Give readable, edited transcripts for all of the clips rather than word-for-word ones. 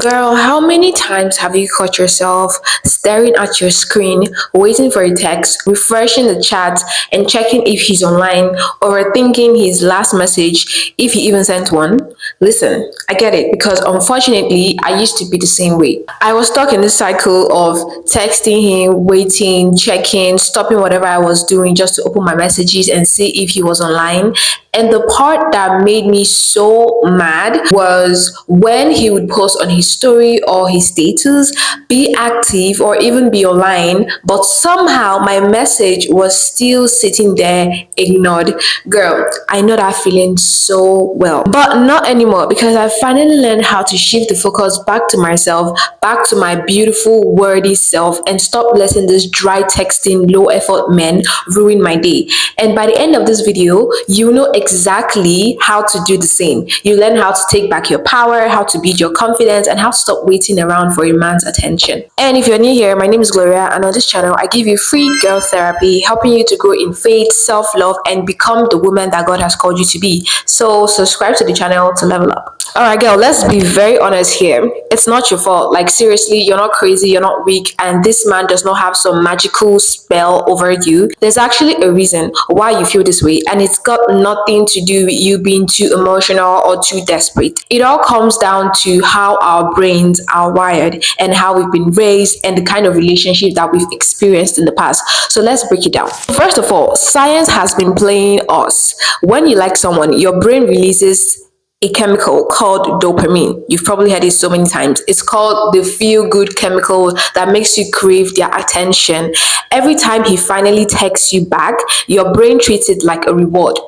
Girl, how many times have you caught yourself staring at your screen, waiting for a text, refreshing the chat, and checking if he's online, or thinking his last message, if he even sent one? Listen, I get it because unfortunately, I used to be the same way. I was stuck in this cycle of texting him, waiting, checking, stopping whatever I was doing just to open my messages and see if he was online. And the part that made me so mad was when he would post on his story or his status, be active or even be online, but somehow my message was still sitting there ignored. Girl, I know that feeling so well. But not anymore because I finally learned how to shift the focus back to myself, back to my beautiful, worthy self, and stop letting this dry texting, low effort men ruin my day. And by the end of this video, you know exactly how to do the same. You learn how to take back your power, how to build your confidence, and how to stop waiting around for a man's attention. And if you're new here, my name is Gloria, and on this channel, I give you free girl therapy, helping you to grow in faith, self love, and become the woman that God has called you to be. So, subscribe to the channel to level up. All right, girl, let's be very honest here. It's not your fault. Like, seriously, you're not crazy, you're not weak, and this man does not have some magical spell over you. There's actually a reason why you feel this way, and it's got nothing to do with you being too emotional or too desperate. It all comes down to how our brains are wired and how we've been raised and the kind of relationship that we've experienced in the past. So let's break it down. First of all, science has been playing us. When you like someone, your brain releases a chemical called dopamine. You've probably heard it so many times. It's called the feel good chemical that makes you crave their attention. Every time he finally texts you back, your brain treats it like a reward,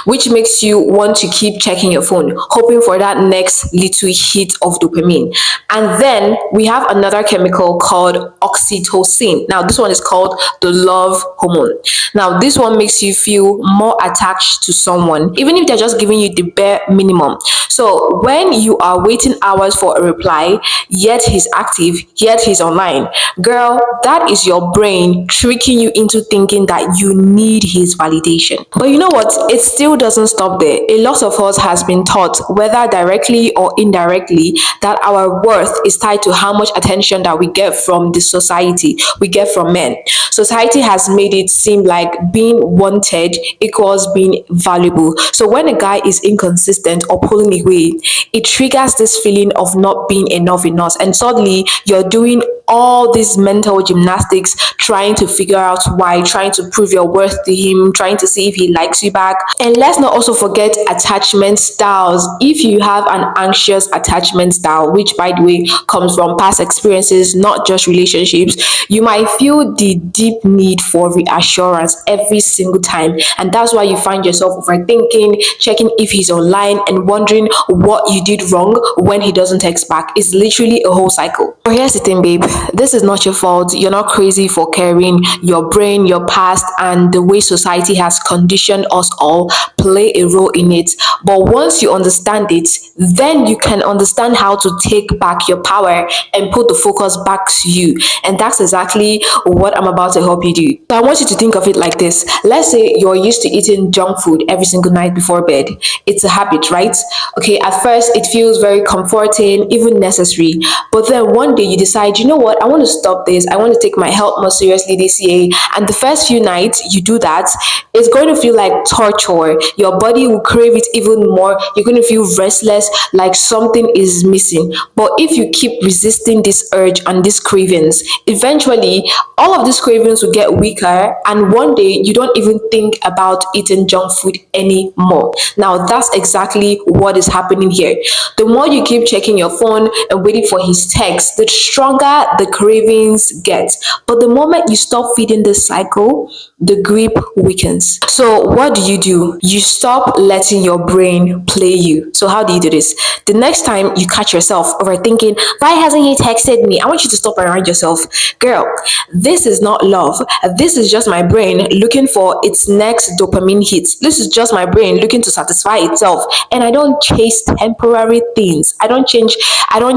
which makes you want to keep checking your phone, hoping for that next little hit of dopamine. And then we have another chemical called oxytocin. Now, this one is called the love hormone. Now, this one makes you feel more attached to someone, even if they're just giving you the bare minimum. So, when you are waiting hours for a reply, yet he's active, yet he's online, girl, that is your brain tricking you into thinking that you need his validation. But you know what? It still doesn't stop there. A lot of us has been taught, whether directly or indirectly, that our worth is tied to how much attention that we get from the society, we get from men. Society has made it seem like being wanted equals being valuable. So when a guy is inconsistent or pulling away, it triggers this feeling of not being enough in us. And suddenly you're doing all these mental gymnastics trying to figure out why, trying to prove your worth to him, trying to see if he likes you back. And let's not also forget attachment styles. If you have an anxious attachment style, which by the way comes from past experiences, not just relationships, you might feel the deep need for reassurance every single time. And that's why you find yourself overthinking, checking if he's online, and wondering what you did wrong when he doesn't text back. It's literally a whole cycle. But here's the thing, babe. This is not your fault. You're not crazy for caring. Your brain, your past, and the way society has conditioned us all play a role in it. But once you understand it, then you can understand how to take back your power and put the focus back to you. And that's exactly what I'm about to help you do. So I want you to think of it like this. Let's say you're used to eating junk food every single night before bed. It's a habit, right? Okay, at first it feels very comforting, even necessary. But then one day you decide, you know what, I want to stop this. I want to take my health more seriously this year. And the first few nights you do that, it's going to feel like torture. Your body will crave it even more. You're going to feel restless, like something is missing. But if you keep resisting this urge and these cravings, eventually all of these cravings will get weaker. And one day you don't even think about eating junk food anymore. Now, that's exactly what is happening here. The more you keep checking your phone and waiting for his text, the stronger the cravings get. But the moment you stop feeding this cycle, the grip weakens. So what do? You stop letting your brain play you. So how do you do this? The next time you catch yourself overthinking, why hasn't he texted me? I want you to stop around yourself. Girl, this is not love. This is just my brain looking for its next dopamine hit. This is just my brain looking to satisfy itself. And I don't chase temporary things. I don't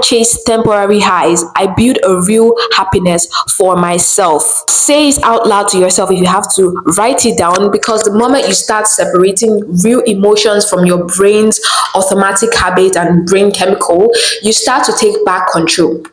chase temporary highs. I build a real happiness for myself. Say it out loud to yourself. If you have to, write it down, because the moment you start separating real emotions from your brain's automatic habit and brain chemical, you start to take back control.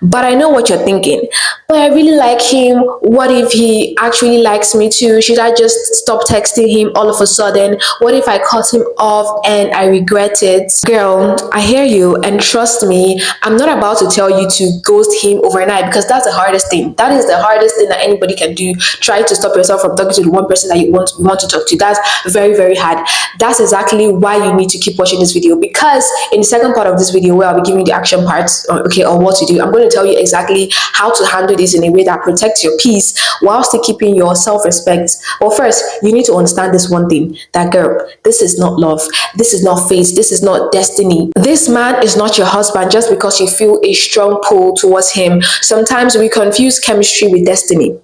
But I know what you're thinking. But I really like him. What if he actually likes me too? Should I just stop texting him all of a sudden? What if I cut him off and I regret it? Girl, I hear you, and trust me, I'm not about to tell you to ghost him overnight, because that's the hardest thing. That is the hardest thing that anybody can do. Try to stop yourself from talking to the one person that you want to talk to. That's very, very hard. That's exactly why you need to keep watching this video, because in the second part of this video, where I'll be giving you the action parts, okay, or what to do, I'm going to tell you exactly how to handle this in a way that protects your peace while still keeping your self-respect. Well, first, you need to understand this one thing, that girl, this is not love. This is not fate. This is not destiny. This man is not your husband just because you feel a strong pull towards him. Sometimes we confuse chemistry with destiny.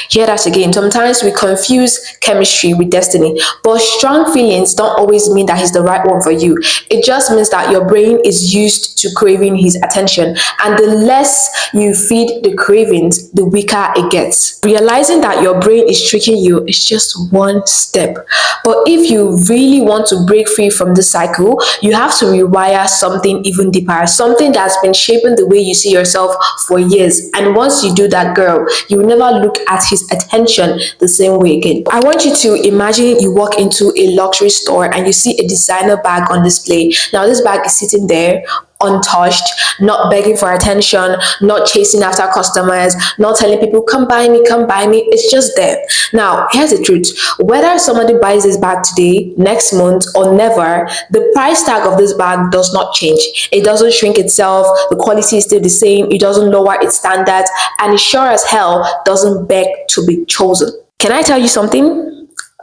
Hear that again. Sometimes we confuse chemistry with destiny, but strong feelings don't always mean that he's the right one for you. It just means that your brain is used to craving his attention, and the less you feed the cravings, the weaker it gets. Realizing that your brain is tricking you is just one step. But if you really want to break free from this cycle, you have to rewire something even deeper, something that's been shaping the way you see yourself for years. And once you do that, girl, you will never look at his attention the same way again. I want you to imagine you walk into a luxury store and you see a designer bag on display. Now, this bag is sitting there untouched, not begging for attention, not chasing after customers, not telling people, come buy me, come buy me. It's just there. Now, here's the truth. Whether somebody buys this bag today, next month, or never, the price tag of this bag does not change. It doesn't shrink itself. The quality is still the same. It doesn't lower its standards. And it sure as hell doesn't beg to be chosen. Can I tell you something?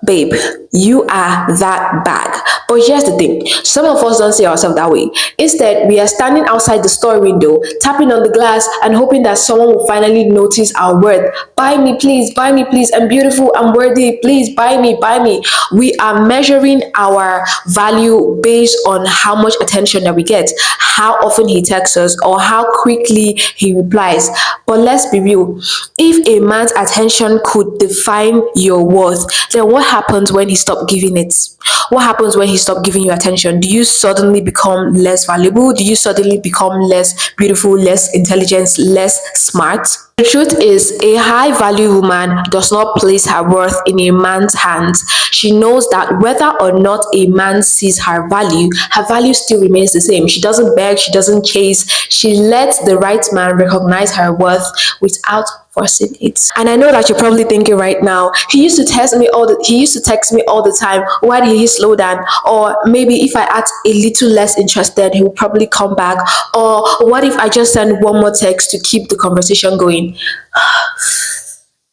Babe, you are that bag. But here's the thing, some of us don't see ourselves that way. Instead, we are standing outside the store window, tapping on the glass and hoping that someone will finally notice our worth. Buy me, please, buy me, please. I'm beautiful, I'm worthy, please buy me, buy me. We are measuring our value based on how much attention that we get, how often he texts us, or how quickly he replies. But let's be real, if a man's attention could define your worth, then what happens when he stopped giving it? What happens when he stopped giving you attention? Do you suddenly become less valuable? Do you suddenly become less beautiful, less intelligent, less smart? The truth is, a high value woman does not place her worth in a man's hands. She knows that whether or not a man sees her value still remains the same. She doesn't beg, she doesn't chase. She lets the right man recognize her worth without forcing it. And I know that you're probably thinking right now, he used to text me all the time. Why did he slow down? Or maybe if I act a little less interested, he will probably come back. Or what if I just send one more text to keep the conversation going?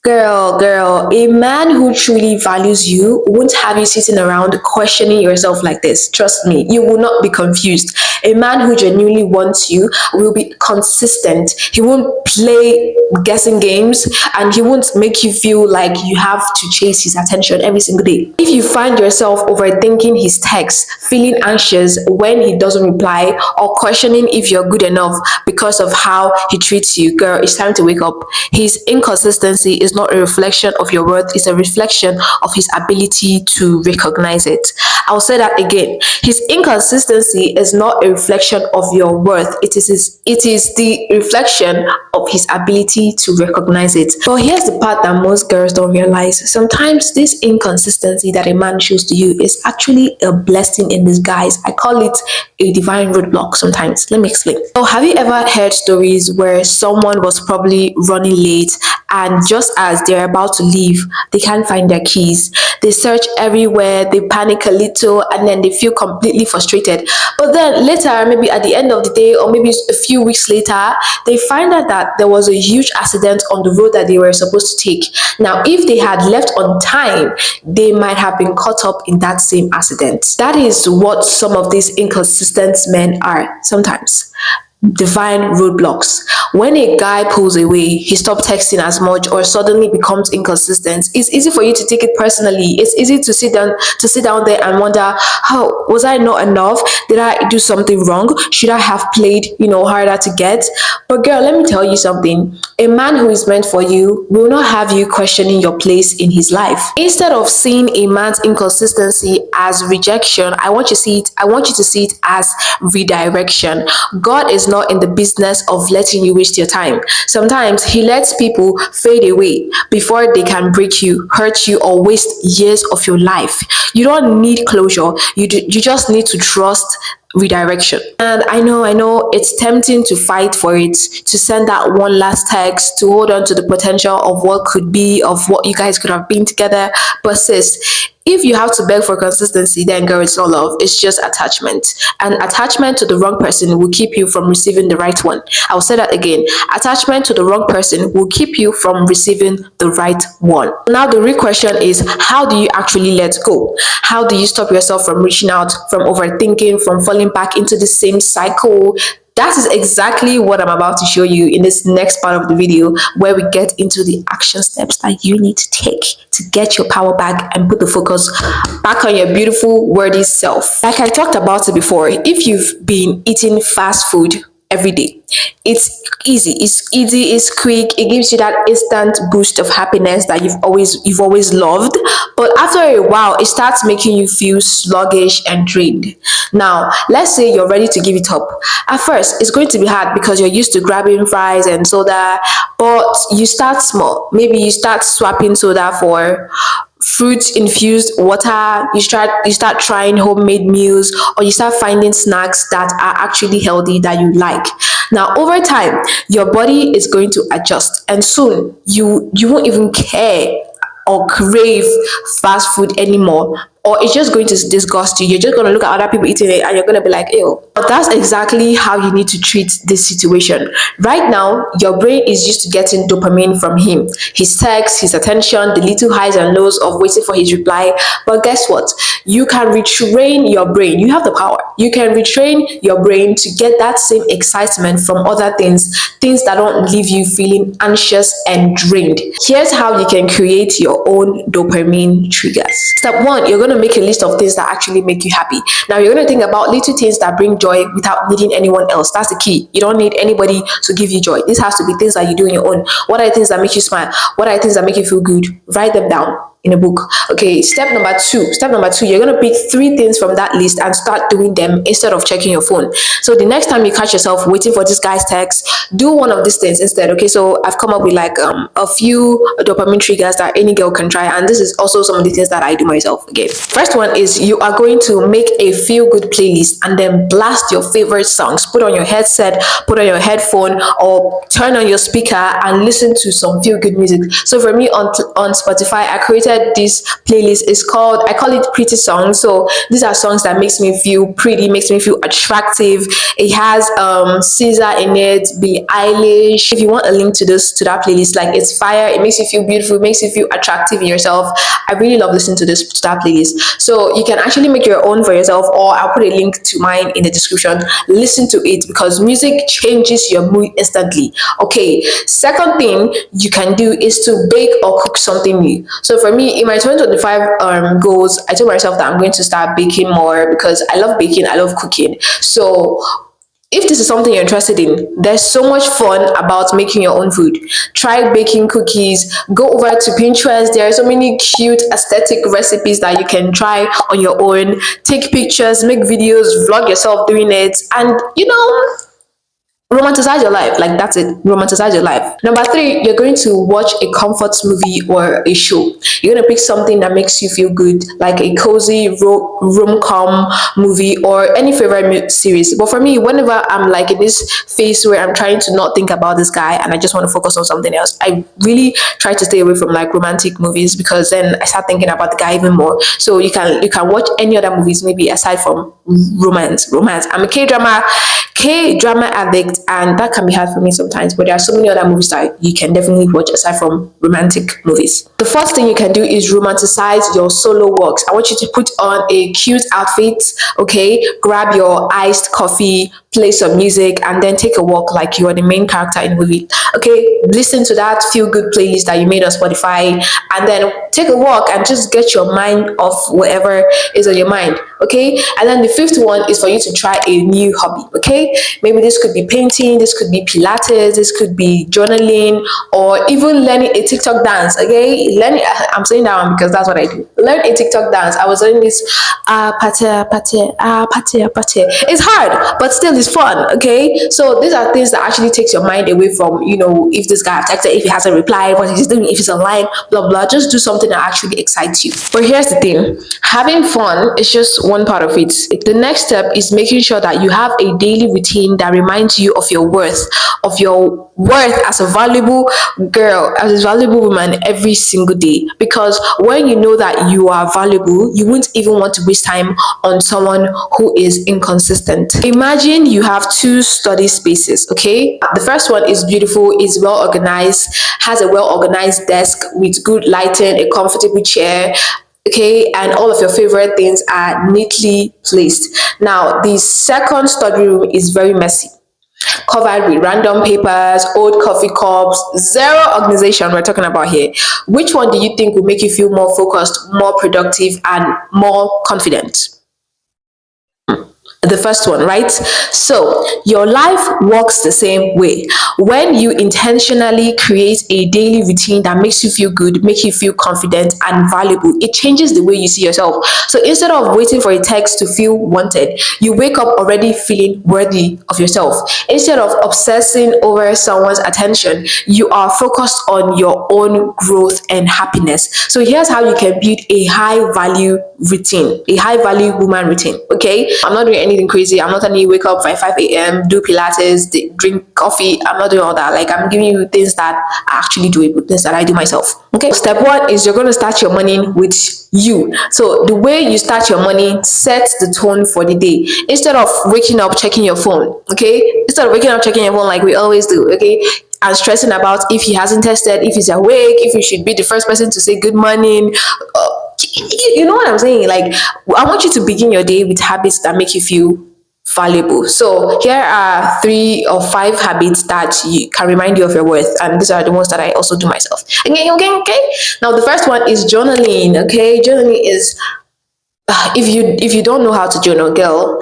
Girl, a man who truly values you won't have you sitting around questioning yourself like this. Trust me, you will not be confused. A man who genuinely wants you will be consistent. He won't play guessing games, and he won't make you feel like you have to chase his attention every single day. If you find yourself overthinking his texts, feeling anxious when he doesn't reply, or questioning if you're good enough because of how he treats you, girl, it's time to wake up. His inconsistency is not a reflection of your worth, it's a reflection of his ability to recognize it. I'll say that again. His inconsistency is not a reflection of your worth, it is the reflection of his ability to recognize it. But here's the part that most girls don't realize. Sometimes this inconsistency that a man shows to you is actually a blessing in disguise. I call it a divine roadblock sometimes. Let me explain. So have you ever heard stories where someone was probably running late, and just as they're about to leave, they can't find their keys? They search everywhere, they panic a little, and then they feel completely frustrated. But then later, maybe at the end of the day, or maybe a few weeks later, they find out that there was a huge accident on the road that they were supposed to take. Now, if they had left on time, they might have been caught up in that same accident. That is what some of these inconsistent men are sometimes. Divine roadblocks. When a guy pulls away, he stops texting as much, or suddenly becomes inconsistent, it's easy for you to take it personally. It's easy to sit down there and wonder, how was I not enough? Did I do something wrong? Should I have played harder to get? But girl, let me tell you something. A man who is meant for you will not have you questioning your place in his life. Instead of seeing a man's inconsistency as rejection, I want you to see it as redirection. God is not in the business of letting you waste your time. Sometimes he lets people fade away before they can break you, hurt you, or waste years of your life. You don't need closure. You just need to trust redirection. And I know it's tempting to fight for it, to send that one last text, to hold on to the potential of what could be, of what you guys could have been together. But sis, if you have to beg for consistency, then girl, it's not love, it's just attachment. And attachment to the wrong person will keep you from receiving the right one. I'll say that again. Attachment to the wrong person will keep you from receiving the right one. Now, the real question is, how do you actually let go? How do you stop yourself from reaching out, from overthinking, from falling back into the same cycle? That is exactly what I'm about to show you in this next part of the video, where we get into the action steps that you need to take to get your power back and put the focus back on your beautiful, worthy self. Like I talked about it before, if you've been eating fast food every day, it's quick, it gives you that instant boost of happiness that you've always loved. But after a while, it starts making you feel sluggish and drained. Now, let's say you're ready to give it up. At first, it's going to be hard because you're used to grabbing fries and soda, but you start small. Maybe you start swapping soda for fruit infused water. You start trying homemade meals, or you start finding snacks that are actually healthy that you like. Now, over time, your body is going to adjust, and soon you won't even care or crave fast food anymore, or it's just going to disgust you. You're just going to look at other people eating it and you're going to be like, ew. But that's exactly how you need to treat this situation. Right now, your brain is used to getting dopamine from him, his text, his attention, the little highs and lows of waiting for his reply. But guess what? You can retrain your brain. You have the power. You can retrain your brain to get that same excitement from other things that don't leave you feeling anxious and drained. Here's how you can create your own dopamine triggers. Step one, you're going to make a list of things that actually make you happy. Now, you're going to think about little things that bring joy without needing anyone else. That's the key. You don't need anybody to give you joy. This has to be things that you do on your own. What are the things that make you smile? What are the things that make you feel good? Write them down in a book. Okay, step number two, you're going to pick 3 things from that list and start doing them instead of checking your phone. So the next time you catch yourself waiting for this guy's text, do one of these things instead. Okay, so I've come up with like a few dopamine triggers that any girl can try, and this is also some of the things that I do myself. Okay, first one is you are going to make a feel good playlist and then blast your favorite songs. Put on your headset, put on your headphone, or turn on your speaker and listen to some feel good music. So for me on Spotify, I created this playlist. I call it pretty songs. So these are songs that makes me feel pretty, makes me feel attractive. It has Caesar in it, Billie Eilish. If you want a link to that playlist, like, it's fire. It makes you feel beautiful, it makes you feel attractive in yourself. I really love listening to that playlist. So you can actually make your own for yourself, or I'll put a link to mine in the description. Listen to it because music changes your mood instantly. Okay, second thing you can do is to bake or cook something new. So for me, in my 2025 goals, I told myself that I'm going to start baking more because I love baking, I love cooking. So if this is something you're interested in, there's so much fun about making your own food. Try baking cookies, go over to Pinterest. There are so many cute aesthetic recipes that you can try on your own. Take pictures, make videos, vlog yourself doing it, and romanticize your life. Like, that's it, romanticize your life. Number 3, you're going to watch a comfort movie or a show. You're going to pick something that makes you feel good, like a cozy rom-com movie or any favorite series. But for me, whenever I'm like in this phase where I'm trying to not think about this guy and I just want to focus on something else, I really try to stay away from like romantic movies, because then I start thinking about the guy even more. So you can watch any other movies, maybe aside from romance. I'm a K-drama addict, and that can be hard for me sometimes, but there are so many other movies that you can definitely watch aside from romantic movies. The first thing you can do is romanticize your solo walks. I want you to put on a cute outfit, okay? Grab your iced coffee, play some music, and then take a walk like you are the main character in the movie. Okay, listen to that feel good playlist that you made on Spotify, and then take a walk and just get your mind off whatever is on your mind. Okay, and then the fifth one is for you to try a new hobby. Okay, maybe this could be painting, this could be Pilates, this could be journaling, or even learning a TikTok dance. Okay, learning. I'm saying that one because that's what I do. Learn a TikTok dance. I was learning this pate. It's hard, but still it's fun. Okay, so these are things that actually takes your mind away from, if this guy have texted, if he hasn't replied, what he's doing, if he's online, blah blah. Just do something that actually excites you. But here's the thing: having fun is just one part of it. The next step is making sure that you have a daily routine that reminds you of your worth as a valuable girl, as a valuable woman every single day. Because when you know that you are valuable, you won't even want to waste time on someone who is inconsistent. Imagine you have two study spaces, okay? The first one is beautiful, is well organized, has a well organized desk with good lighting, a comfortable chair, okay, and all of your favorite things are neatly placed. Now the second study room is very messy, covered with random papers, old coffee cups, zero organization we're talking about here. Which one do you think will make you feel more focused, more productive, and more confident? The first one, right? So your life works the same way. When you intentionally create a daily routine that makes you feel good, makes you feel confident and valuable, it changes the way you see yourself. So instead of waiting for a text to feel wanted, you wake up already feeling worthy of yourself. Instead of obsessing over someone's attention, you are focused on your own growth and happiness. So here's how you can build a high value routine, a high value woman routine. Okay, I'm not doing anything crazy. I'm not telling you wake up by 5 a.m, do Pilates, drink coffee. I'm not doing all that. Like, I'm giving you things that are actually doable, things that I do myself. Okay, step one is you're going to start your morning with you. So the way you start your morning sets the tone for the day. Instead of waking up checking your phone, okay, instead of waking up checking your phone like we always do, okay, and stressing about if he hasn't tested, if he's awake, if you should be the first person to say good morning. You know what I'm saying? Like, I want you to begin your day with habits that make you feel valuable. So here are 3 or 5 habits that you can remind you of your worth, and these are the ones that I also do myself. Okay. Now the first one is journaling. Okay, journaling is if you don't know how to journal, girl,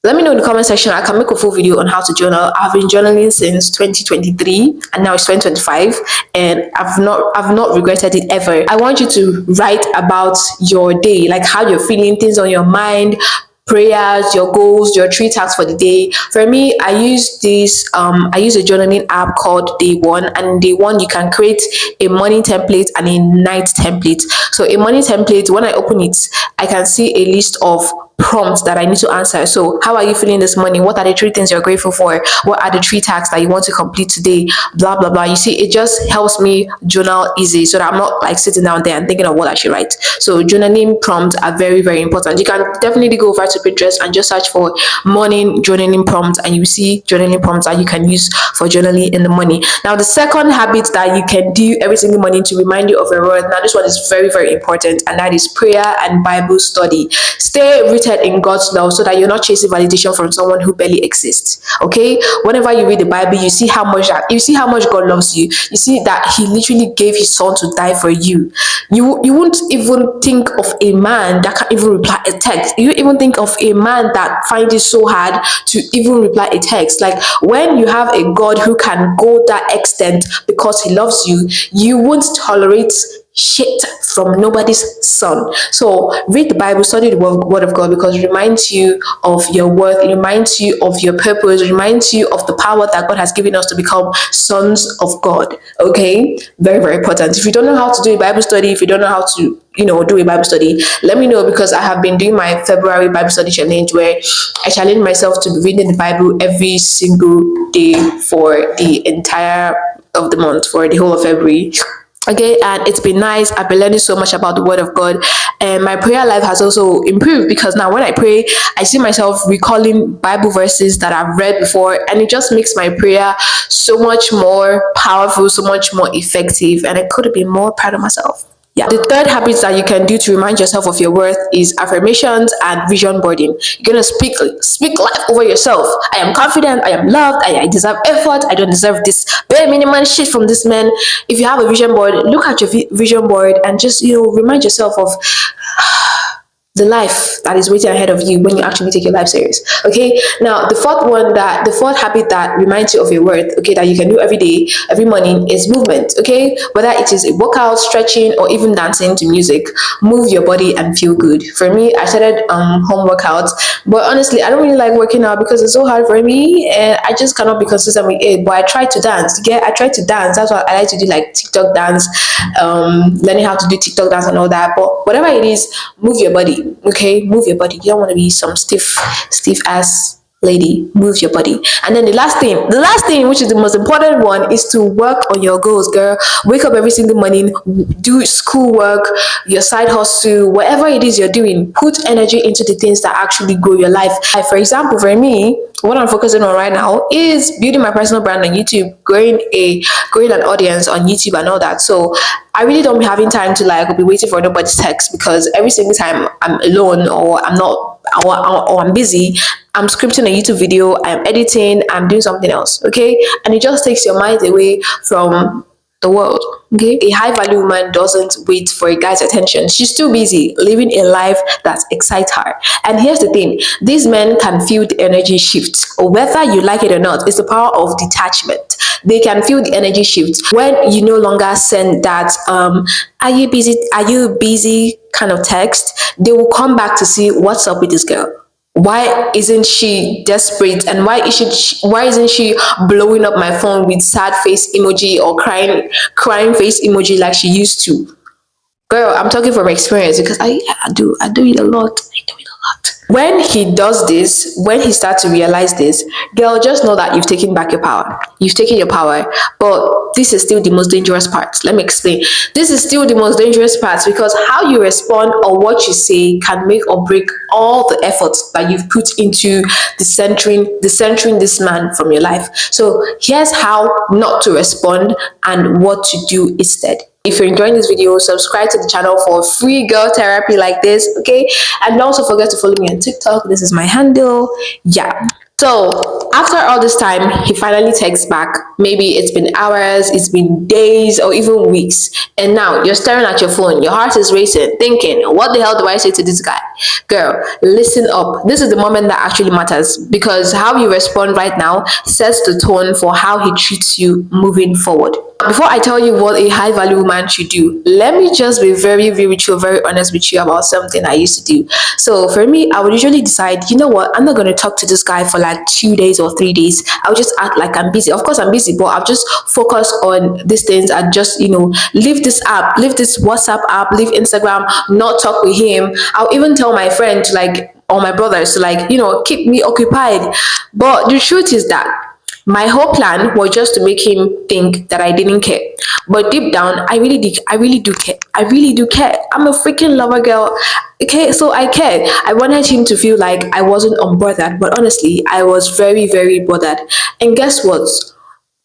let me know in the comment section. I can make a full video on how to journal. I've been journaling since 2023 and now it's 2025, and I've not regretted it ever. I want you to write about your day, like how you're feeling, things on your mind, prayers, your goals, your 3 tasks for the day. For me, I use a journaling app called Day One, and Day One you can create a morning template and a night template. So a morning template, when I open it, I can see a list of prompts that I need to answer. So, how are you feeling this morning? What are the 3 things you're grateful for? What are the 3 tasks that you want to complete today? Blah blah blah. You see, it just helps me journal easy, so that I'm not like sitting down there and thinking of what I should write. So, journaling prompts are very very important. You can definitely go over to Pinterest and just search for morning journaling prompts, and you see journaling prompts that you can use for journaling in the morning. Now, the second habit that you can do every single morning to remind you of your worth. Now, this one is very very important, and that is prayer and Bible study. Stay rooted in God's love so that you're not chasing validation from someone who barely exists. Okay, whenever you read the Bible, you see how much God loves you. You see that He literally gave His Son to die for you. You won't even think of a man that can even reply a text. You even think of a man that finds it so hard to even reply a text. Like, when you have a God who can go that extent because He loves you, you won't tolerate shit from nobody's son. So read the Bible, study the word of God, because it reminds you of your worth, it reminds you of your purpose, it reminds you of the power that God has given us to become sons of God. Okay, very very important. If you don't know how to do a Bible study, if you don't know how to do a Bible study, let me know, because I have been doing my February Bible study challenge, where I challenge myself to be reading the Bible every single day for the entire of the month, for the whole of February. Okay, and it's been nice. I've been learning so much about the word of God, and my prayer life has also improved, because now when I pray, I see myself recalling Bible verses that I've read before, and it just makes my prayer so much more powerful, so much more effective, and I could have been more proud of myself. Yeah. The third habit that you can do to remind yourself of your worth is affirmations and vision boarding. You're gonna speak life over yourself. I am confident, I am loved, I deserve effort, I don't deserve this bare minimum shit from this man. If you have a vision board, look at your vision board and just remind yourself of the life that is waiting ahead of you when you actually take your life serious. Okay. Now, the fourth habit that reminds you of your worth, okay, that you can do every day, every morning is movement. Okay. Whether it is a workout, stretching, or even dancing to music, move your body and feel good. For me, I started home workouts, but honestly, I don't really like working out because it's so hard for me and I just cannot be consistent with it. But I try to dance. Yeah, I try to dance. That's what I like to do, like TikTok dance, learning how to do TikTok dance and all that. But whatever it is, move your body. Okay, move your body. You don't want to be some stiff ass lady. Move your body. And then the last thing, which is the most important one, is to work on your goals, girl. Wake up every single morning, do schoolwork, your side hustle, whatever it is you're doing. Put energy into the things that actually grow your life. Like, for example, for me, what I'm focusing on right now is building my personal brand on YouTube, growing an audience on YouTube and all that. So I really don't be having time to like be waiting for nobody's text because every single time I'm alone or I'm not or I'm busy, I'm scripting a YouTube video, I'm editing, I'm doing something else. Okay. And it just takes your mind away from the world. Okay. A high value woman doesn't wait for a guy's attention. She's too busy living a life that excites her. And here's the thing, these men can feel the energy shift, or whether you like it or not, it's the power of detachment. They can feel the energy shift when you no longer send that are you busy kind of text. They will come back to see what's up with this girl. Why isn't she desperate, and why isn't she blowing up my phone with sad face emoji or crying face emoji like she used to? Girl, I'm talking from experience because I do it a lot. I do it a lot. When he does this, when he starts to realize this, girl, just know that you've taken back your power. You've taken your power. But this is still the most dangerous part. Let me explain. This is still the most dangerous part because how you respond or what you say can make or break all the efforts that you've put into the centering this man from your life. So here's how not to respond and what to do instead. If you're enjoying this video, subscribe to the channel for free girl therapy like this, okay? And don't also forget to follow me on TikTok. This is my handle. Yeah. So after all this time, he finally texts back. Maybe it's been hours, it's been days, or even weeks. And now you're staring at your phone. Your heart is racing, thinking, what the hell do I say to this guy? Girl, listen up. This is the moment that actually matters because how you respond right now sets the tone for how he treats you moving forward. Before I tell you what a high value woman should do, let me just be very, very true, very honest with you about something I used to do. So for me, I would usually decide, you know what, I'm not going to talk to this guy for like 2 days or 3 days. I'll just act like I'm busy. Of course, I'm busy, but I'll just focus on these things and just, leave this app, leave this WhatsApp app, leave Instagram, not talk with him. I'll even tell my friend to like, or my brothers to like, keep me occupied. But the truth is that my whole plan was just to make him think that I didn't care. But deep down, I really did. I really do care. I really do care. I'm a freaking lover girl. Okay, so I cared. I wanted him to feel like I wasn't unbothered, but honestly, I was very, very bothered. And guess what?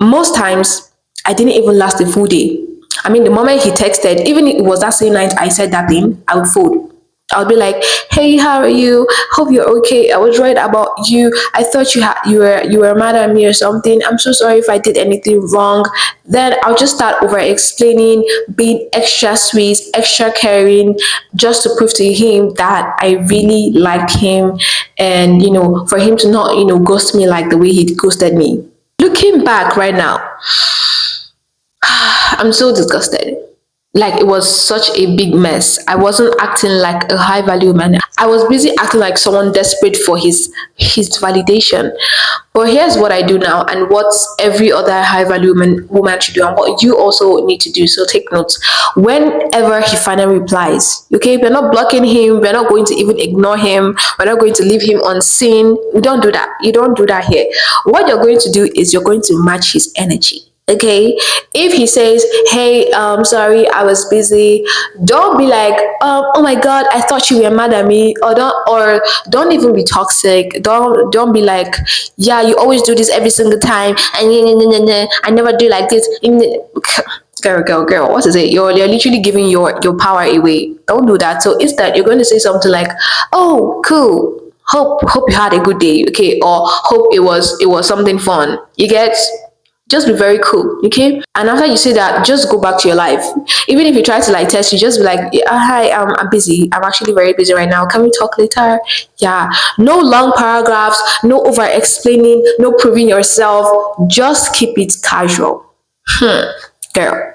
Most times, I didn't even last a full day. I mean, the moment he texted, even if it was that same night I said that thing, I would fold. I'll be like, "Hey, how are you? Hope you're okay. I was worried about you. I thought you were mad at me or something. I'm so sorry if I did anything wrong." Then I'll just start over explaining, being extra sweet, extra caring, just to prove to him that I really liked him, and for him to not ghost me like the way he ghosted me. Looking back right now, I'm so disgusted. Like it was such a big mess. I wasn't acting like a high value man. I was busy acting like someone desperate for his validation. But here's what I do now and what every other high value woman should do and what you also need to do. So take notes. Whenever he finally replies, okay, we're not blocking him, we're not going to even ignore him, we're not going to leave him unseen. We don't do that. You don't do that here. What you're going to do is you're going to match his energy. Okay, if he says, "Hey, sorry, I was busy," don't be like, "Oh my God, I thought you were mad at me," or don't even be toxic. Don't be like, "Yeah, you always do this every single time, and I never do like this." Girl, what is it? You're literally giving your power away. Don't do that. So instead, you're going to say something like, "Oh, cool. Hope you had a good day, okay?" Or "Hope it was something fun." You get? Just be very cool, okay? And after you say that, just go back to your life. Even if you try to like test, you just be like, "Yeah, hi, I'm busy. I'm actually very busy right now. Can we talk later?" Yeah. No long paragraphs, no over explaining, no proving yourself. Just keep it casual. Girl,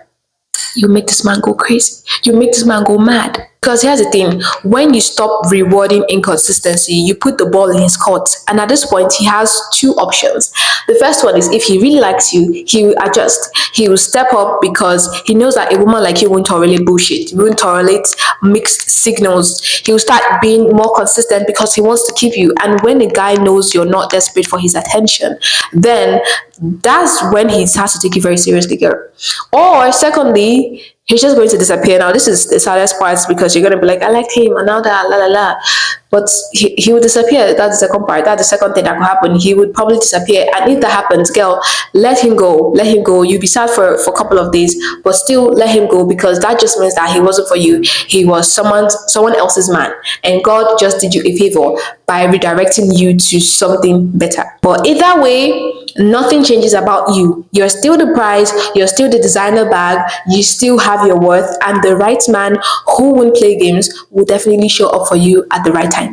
you make this man go crazy. You make this man go mad. Because here's the thing, when you stop rewarding inconsistency, you put the ball in his court. And at this point, he has two options. The first one is if he really likes you, he will adjust. He will step up because he knows that a woman like you won't tolerate bullshit. He won't tolerate mixed signals. He will start being more consistent because he wants to keep you. And when a guy knows you're not desperate for his attention, then that's when he starts to take you very seriously, girl. Or secondly, he's just going to disappear. Now, this is the saddest part because you're going to be like, I liked him, and now that, la la la. But he would disappear. That's the second part. That's the second thing that could happen. He would probably disappear. And if that happens, girl, let him go. Let him go. You'll be sad for a couple of days, but still let him go because that just means that he wasn't for you. He was someone else's man. And God just did you a favor by redirecting you to something better. But either way, nothing changes about you. You're still the prize, you're still the designer bag, you still have your worth, and the right man who won't play games will definitely show up for you at the right time.